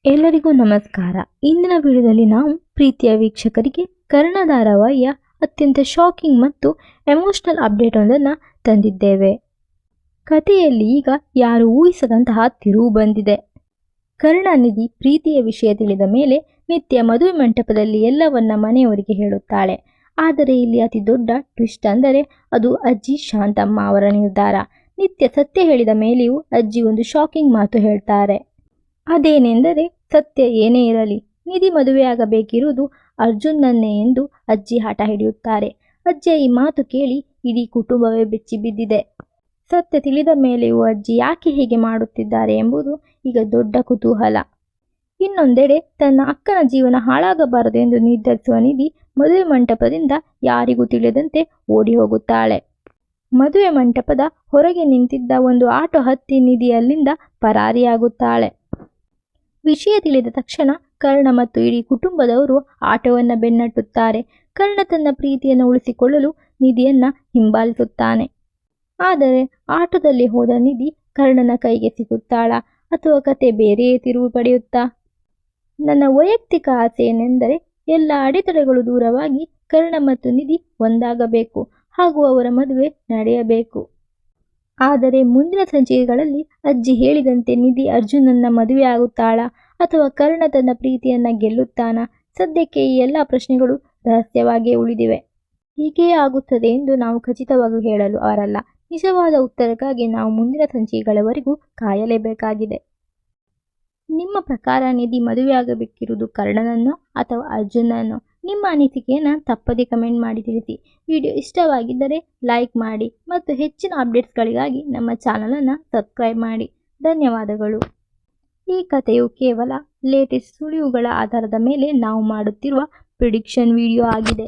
ಎಲ್ಲರಿಗೂ ನಮಸ್ಕಾರ. ಇಂದಿನ ವಿಡಿಯೋದಲ್ಲಿ ನಾವು ಪ್ರೀತಿಯ ವೀಕ್ಷಕರಿಗೆ ಕರ್ಣ ಧಾರಾವಾಹಿಯ ಅತ್ಯಂತ ಶಾಕಿಂಗ್ ಮತ್ತು ಎಮೋಷನಲ್ ಅಪ್ಡೇಟ್ ಒಂದನ್ನು ತಂದಿದ್ದೇವೆ. ಕಥೆಯಲ್ಲಿ ಈಗ ಯಾರು ಊಹಿಸದಂತಹ ತಿರುವು ಬಂದಿದೆ. ಕರುಣಾನಿಧಿ ಪ್ರೀತಿಯ ವಿಷಯ ತಿಳಿದ ಮೇಲೆ ನಿತ್ಯ ಮದುವೆ ಮಂಟಪದಲ್ಲಿ ಎಲ್ಲವನ್ನ ಮನೆಯವರಿಗೆ ಹೇಳುತ್ತಾಳೆ. ಆದರೆ ಇಲ್ಲಿ ಅತಿ ದೊಡ್ಡ ಟ್ವಿಸ್ಟ್ ಅಂದರೆ ಅದು ಅಜ್ಜಿ ಶಾಂತಮ್ಮ ಅವರ ನಿರ್ಧಾರ. ನಿತ್ಯ ಸತ್ಯ ಹೇಳಿದ ಮೇಲೆಯೂ ಅಜ್ಜಿ ಒಂದು ಶಾಕಿಂಗ್ ಮಾತು ಹೇಳ್ತಾರೆ. ಅದೇನೆಂದರೆ, ಸತ್ಯ ಏನೇ ಇರಲಿ ನಿಧಿ ಮದುವೆಯಾಗಬೇಕಿರುವುದು ಅರ್ಜುನ್ನನ್ನೇ ಎಂದು ಅಜ್ಜಿ ಹಠ ಹಿಡಿಯುತ್ತಾರೆ. ಅಜ್ಜಿಯ ಈ ಮಾತು ಕೇಳಿ ಇಡೀ ಕುಟುಂಬವೇ ಬೆಚ್ಚಿ ಬಿದ್ದಿದೆ. ಸತ್ಯ ತಿಳಿದ ಮೇಲೆಯೂ ಅಜ್ಜಿ ಯಾಕೆ ಹೀಗೆ ಮಾಡುತ್ತಿದ್ದಾರೆ ಎಂಬುದು ಈಗ ದೊಡ್ಡ ಕುತೂಹಲ. ಇನ್ನೊಂದೆಡೆ ತನ್ನ ಅಕ್ಕನ ಜೀವನ ಹಾಳಾಗಬಾರದು ಎಂದು ನಿರ್ಧರಿಸುವ ನಿಧಿ ಮದುವೆ ಮಂಟಪದಿಂದ ಯಾರಿಗೂ ತಿಳಿಯದಂತೆ ಓಡಿ ಹೋಗುತ್ತಾಳೆ. ಮದುವೆ ಮಂಟಪದ ಹೊರಗೆ ನಿಂತಿದ್ದ ಒಂದು ಆಟೋ ಹತ್ತಿ ನಿಧಿ ಅಲ್ಲಿಂದ ಪರಾರಿಯಾಗುತ್ತಾಳೆ. ವಿಷಯ ತಿಳಿದ ತಕ್ಷಣ ಕರ್ಣ ಮತ್ತು ಇಡೀ ಕುಟುಂಬದವರು ಆಟೋವನ್ನು ಬೆನ್ನಟ್ಟುತ್ತಾರೆ. ಕರ್ಣ ತನ್ನ ಪ್ರೀತಿಯನ್ನು ಉಳಿಸಿಕೊಳ್ಳಲು ನಿಧಿಯನ್ನ ಹಿಂಬಾಲಿಸುತ್ತಾನೆ. ಆದರೆ ಆಟೋದಲ್ಲಿ ಹೋದ ನಿಧಿ ಕರ್ಣನ ಕೈಗೆ ಸಿಗುತ್ತಾಳ ಅಥವಾ ಕತೆ ಬೇರೆಯೇ ತಿರುವು ಪಡೆಯುತ್ತಾ? ನನ್ನ ವೈಯಕ್ತಿಕ ಆಸೆ ಏನೆಂದರೆ ಎಲ್ಲ ಅಡೆತಡೆಗಳು ದೂರವಾಗಿ ಕರ್ಣ ಮತ್ತು ನಿಧಿ ಒಂದಾಗಬೇಕು ಹಾಗೂ ಅವರ ಮದುವೆ ನಡೆಯಬೇಕು. ಆದರೆ ಮುಂದಿನ ಸಂಚಿಕೆಗಳಲ್ಲಿ ಅಜ್ಜಿ ಹೇಳಿದಂತೆ ನಿಧಿ ಅರ್ಜುನನ್ನ ಮದುವೆ ಆಗುತ್ತಾಳಾ ಅಥವಾ ಕರ್ಣ ತನ್ನ ಪ್ರೀತಿಯನ್ನ ಗೆಲ್ಲುತ್ತಾನಾ? ಸದ್ಯಕ್ಕೆ ಈ ಎಲ್ಲ ಪ್ರಶ್ನೆಗಳು ರಹಸ್ಯವಾಗಿಯೇ ಉಳಿದಿವೆ. ಹೀಗೆಯೇ ಆಗುತ್ತದೆ ಎಂದು ನಾವು ಖಚಿತವಾಗಿ ಹೇಳಲು ಅವರಲ್ಲ. ನಿಜವಾದ ಉತ್ತರಕ್ಕಾಗಿ ನಾವು ಮುಂದಿನ ಸಂಚಿಕೆಗಳವರೆಗೂ ಕಾಯಲೇಬೇಕಾಗಿದೆ. ನಿಮ್ಮ ಪ್ರಕಾರ ನಿಧಿ ಮದುವೆಯಾಗಬೇಕಿರುವುದು ಕರ್ಣನನ್ನೋ ಅಥವಾ ಅರ್ಜುನನ್ನೋ? ನಿಮ್ಮ ಅನಿಸಿಕೆಯನ್ನು ತಪ್ಪದೇ ಕಮೆಂಟ್ ಮಾಡಿ ತಿಳಿಸಿ. ವಿಡಿಯೋ ಇಷ್ಟವಾಗಿದ್ದರೆ ಲೈಕ್ ಮಾಡಿ ಮತ್ತು ಹೆಚ್ಚಿನ ಅಪ್ಡೇಟ್ಸ್ಗಳಿಗಾಗಿ ನಮ್ಮ ಚಾನಲನ್ನು ಸಬ್ಸ್ಕ್ರೈಬ್ ಮಾಡಿ. ಧನ್ಯವಾದಗಳು. ಈ ಕಥೆಯು ಕೇವಲ ಲೇಟೆಸ್ಟ್ ಸುಳಿವುಗಳ ಆಧಾರದ ಮೇಲೆ ನಾವು ಮಾಡುತ್ತಿರುವ ಪ್ರಿಡಿಕ್ಷನ್ ವಿಡಿಯೋ ಆಗಿದೆ.